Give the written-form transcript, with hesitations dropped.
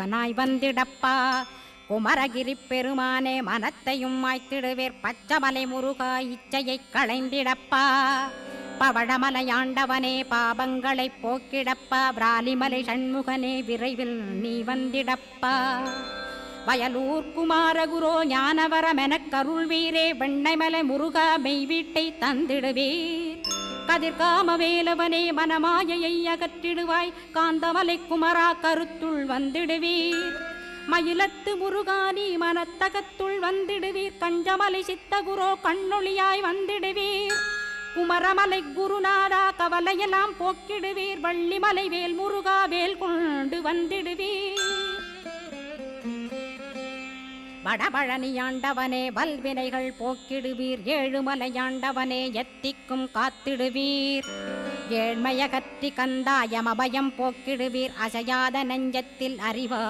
குமரனாய் வந்திடப்பா. குமரகிரி பெருமானே மனத்தையும் மாய்த்திடுவேர் பச்சமலை முருகா இச்சையை களைந்திடப்பா. பவழமலையாண்டவனே பாபங்களை போக்கிடப்பா. விராலிமலை சண்முகனே விரைவில் நீ வந்திடப்பா. வயலூர் குமாரகுரோ ஞானவரமெனக் கருள்வீரே வெண்ணைமலை முருகா மெய் வீட்டை தந்திடுவீர். கதிர்காம வேலவனே மனமாயையை அகற்றிடுவாய். காந்தமலை குமரா கருத்துள் வந்திடுவீர். மயிலத்து முருகானி மனத்தகத்துள் வந்திடுவீர். கஞ்சமலை சித்தகுரோ கண்ணொளியாய் வந்திடுவீர். குமரமலை குருநாதா கவலையெல்லாம் போக்கிடுவீர். வள்ளிமலை வேல் முருகா வேல் கொண்டு வந்திடுவீர். வடபழனியாண்டவனே வல்வினைகள் போக்கிடுவீர். ஏழுமலையாண்டவனே எத்திக்கும் காத்திடுவீர். ஏழ்மையகற்றி கந்தாயம் அபயம் போக்கிடுவீர். அசையாத நெஞ்சத்தில் அறிவா